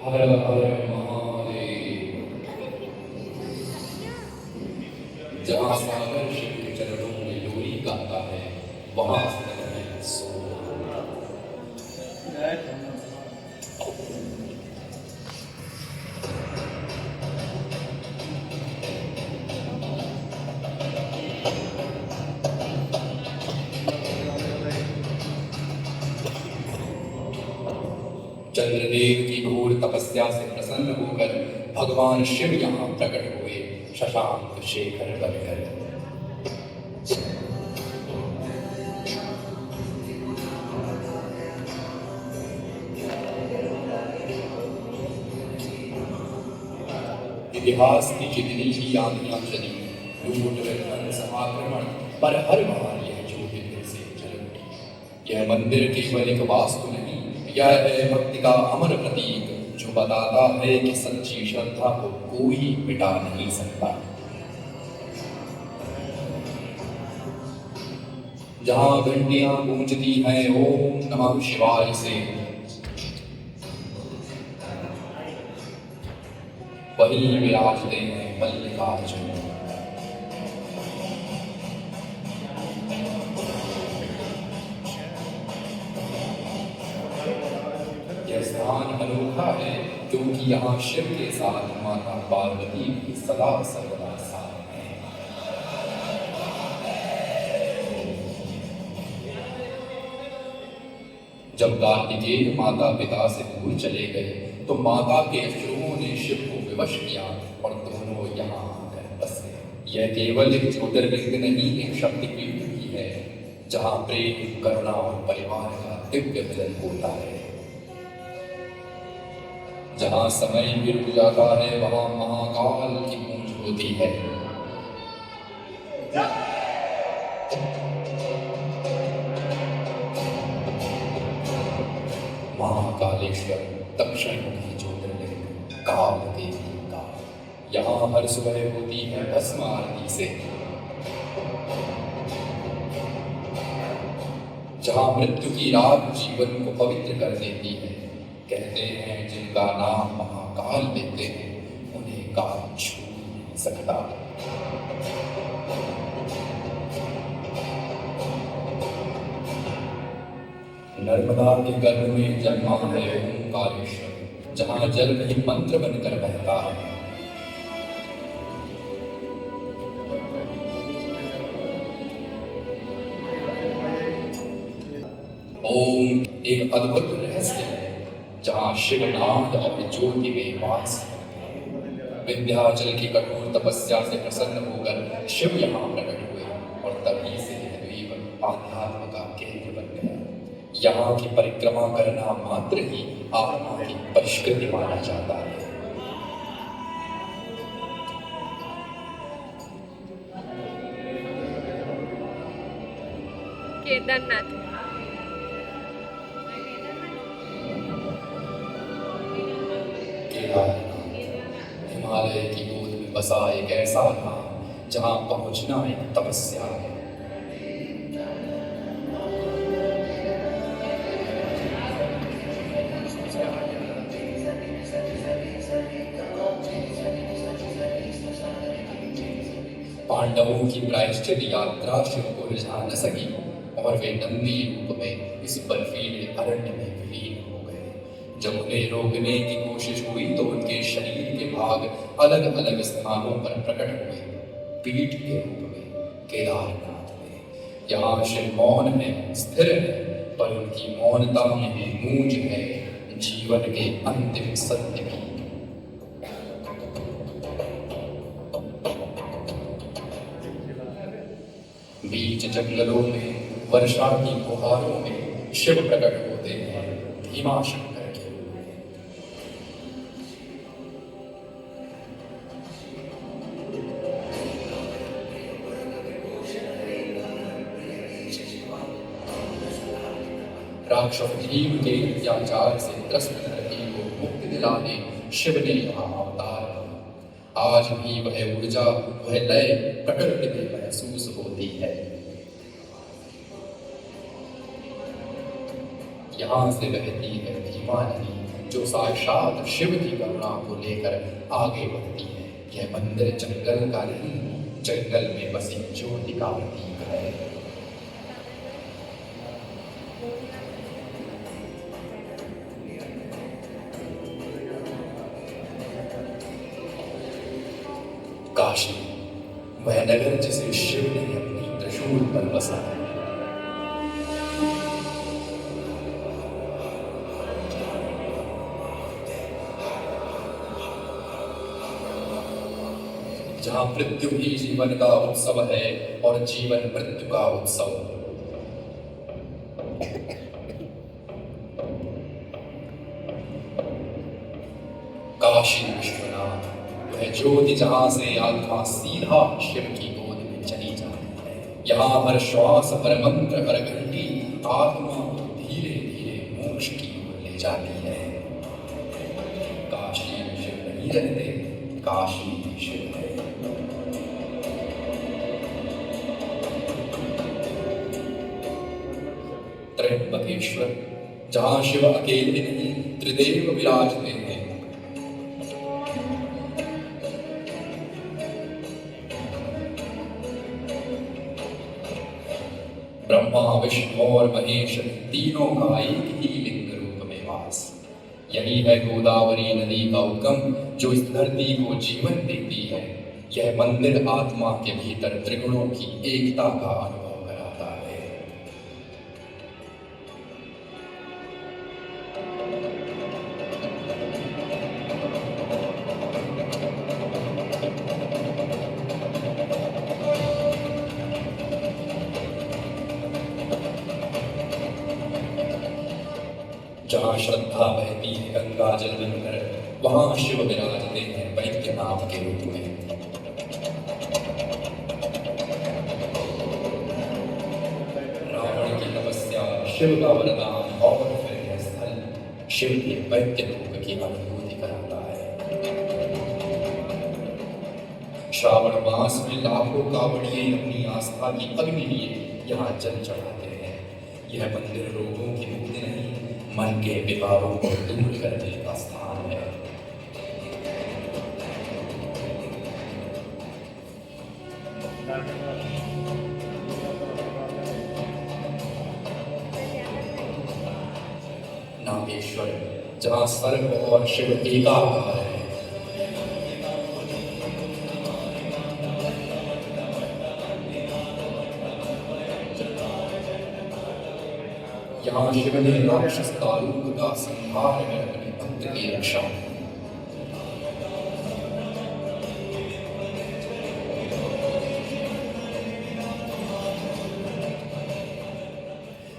हर हर महादेव। जहाँ सागर शिव के चरणों में लोरी गाता है, वहां स्थित है सोमनाथ। चंद्रदेव की घोर तपस्या से प्रसन्न होकर भगवान शिव यहाँ प्रकट हुए, शशांक शेखर बनकर। इतिहास की जितनी ही आंधियां चली, लूट विध्वंस आक्रमण, पर हर बार यह ज्योति फिर से जल उठी। यह मंदिर केवल एक वास्तु नहीं, यह है भक्ति का अमर प्रतीक, जो बताता है कि सच्ची श्रद्धा को कोई मिटा नहीं सकता। जहां घंटियां गूंजती हैं ओम नमः शिवाय से, वहीं विराजते हैं मल्लिकार्जुन। यह स्थान अनोखा है क्योंकि यहाँ शिव के साथ माता पार्वती भी सदा सर्वदा साथ हैं। जब कार्तिकेय माता पिता से दूर चले गए तो माता के अश्रुओं ने शिव को विवश किया और दोनों यहाँ आकर बस गए। यह केवल एक ज्योतिर्लिंग नहीं, एक शक्तिपीठ भी है, जहाँ प्रेम, करुणा और परिवार का दिव्य मिलन होता है। जहाँ समय भी रुक जाता है, वहाँ महाकाल की गूंज होती है। महाकालेश्वर दक्षिण मुखी ज्योतिर्लिंग काल देवी का, यहाँ हर सुबह होती है भस्म आरती से। जहाँ मृत्यु की रात जीवन को पवित्र कर देती है। कहते हैं जिनका नाम महाकाल लेते हैं उन्हें काल छू नहीं सकता। नर्मदा के गर्भ में जन्मा है ओंकारेश्वर, जहाँ जल भी मंत्र बनकर बहता है। ओम एक अद्भुत रहस्य है, जहाँ शिवनाथ और ज्योति में वास है। विंध्याचल की कठोर तपस्या से प्रसन्न होकर शिव यहाँ प्रकट हुए और तभी से यह द्वीप आध्यात्म का केंद्र बन गया। यहाँ की परिक्रमा करना मात्र ही आत्मा की परिष्कृति माना जाता है। केदारनाथ हिमालय की गोद में बसा एक ऐसा धाम जहाँ पहुंचना एक तपस्या है। पांडवों की प्रायश्चित यात्रा शिव को रिझा न सकी और वे नंदी रूप में इस बर्फीले अरण्य में विलीन हो गए। जब उन्हें रोकने की कोशिश हुई तो उनके शरीर के भाग अलग अलग स्थानों पर प्रकट हुए, पीठ के रूप में केदारनाथ में। यहाँ शिव मौन है, स्थिर है, पर उनकी मौनता में भी गूंज है जीवन के अंतिम सत्य की। बीच जंगलों में, वर्षा की फुहारों में शिव प्रकट होते हैं भीमा शंकर के रूप में। राक्षस भीम के अत्याचार से त्रस्त धरती को मुक्ति दिलाने शिव ने यहाँ अवतार लिया। आज भी वह ऊर्जा, वह लय प्रकृति में महसूस होती है। यहाँ से बहती है भीमा नदी, जो साक्षात शिव की करुणा को लेकर आगे बढ़ती है। यह मंदिर जंगल का नहीं, जंगल में बसी ज्योति का प्रतीक है। काशी वह नगर जिसे शिव ने अपनी त्रिशूल पर बसाया। जहाँ मृत्यु ही जीवन का उत्सव है और जीवन मृत्यु का उत्सव। काशी विश्वनाथ वह ज्योति जहाँ से आत्मा सीधा शिव की गोद में चली जाती है। यहाँ हर श्वास, हर मंत्र, हर घंटी आत्मा को धीरे धीरे मोक्ष की ओर ले जाती है। काशी में शिव नहीं रहते, काशी में शिव है। त्र्यंबकेश्वर जहाँ शिव अकेले नहीं त्रिदेव विराजते हैं। ब्रह्मा, विष्णु और महेश तीनों का एक ही लिंग रूप में वास। यही है गोदावरी नदी का उद्गम जो इस धरती को जीवन देती है। यह मंदिर आत्मा के भीतर त्रिगुणों की एकता का अनुभव कराता है। जहाँ श्रद्धा बहती है गंगा जल बनकर, वहाँ शिव विराजते हैं वैद्यनाथ के रूप में। रावण की तपस्या, शिव का वरदान और फिर यह स्थल शिव के वैद्य रूप की अनुभूति कराता है। श्रावण मास में लाखों कांवड़िए अपनी आस्था की अग्नि लिए यहाँ जल चढ़ाते हैं। यह मंदिर रोगों की मुक्ति नहीं, मन के विकारों को दूर करने का स्थान है। नागेश्वर जहाँ सर्व और शिव एकाकार है। यहाँ शिव ने राक्षस तालुक का संहार कर अपने भक्त की रक्षा।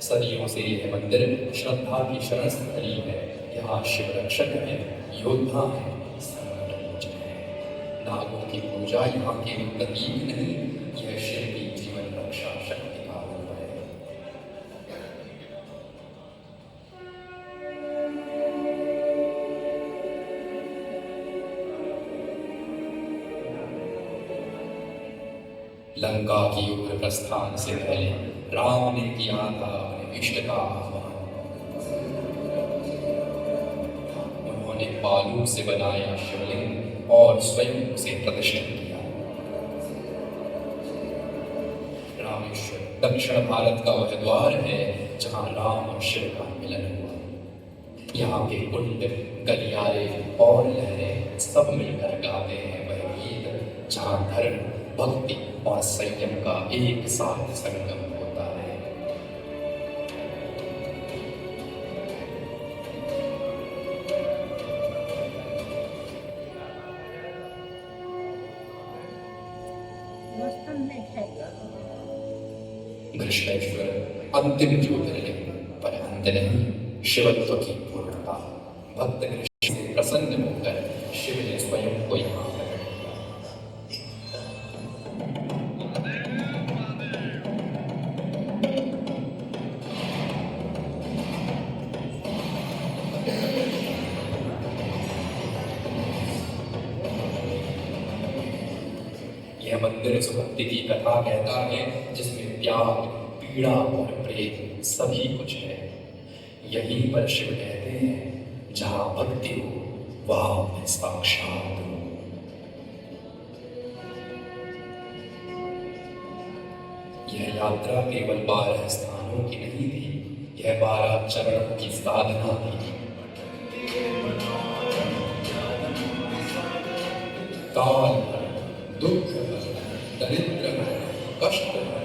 सदियों से यह मंदिर श्रद्धा की शरण स्थली है। यहाँ शिव रक्षक है, योद्धा है, संकट मोचन है। नागों की पूजा यहाँ केवल प्रतीक नहीं, यह शिव की जीवन रक्षा शक्ति का रूप है। लंका की ओर प्रस्थान से पहले राम ने किया था अपने इष्ट का आह्वान। उन्होंने बालू से बनाया शिवलिंग और स्वयं उसे प्रतिष्ठित किया। रामेश्वर दक्षिण भारत का वह द्वार है जहाँ राम और शिव का मिलन हुआ। यहाँ के कुंड, गलियारे और लहरें सब मिलकर गाते हैं वह गीत जहाँ धर्म, भक्ति और संयम का एक साथ संगम होता है। घृष्णेश्वर अंतिम ज्योतिर्लिंग, पर अंत नहीं, शिवत्व की पूर्णता। भक्त घृष्ण से प्रसन्न होकर शिव ने स्वयं को यहाँ मंदिर उस भक्ति की कथा कहता है जिसमें त्याग, पीड़ा और प्रेम सभी कुछ है। यहीं पर शिव कहते हैं, जहाँ भक्ति हो वहाँ मैं साक्षात हूँ। यह यात्रा केवल 12 स्थानों की नहीं थी, यह 12 चरणों की साधना थी। काल हर, दुख हर, दरिद्र हर, कष्ट हर,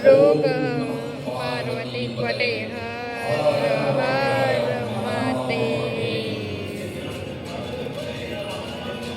रोग पार्वती पटे हर हर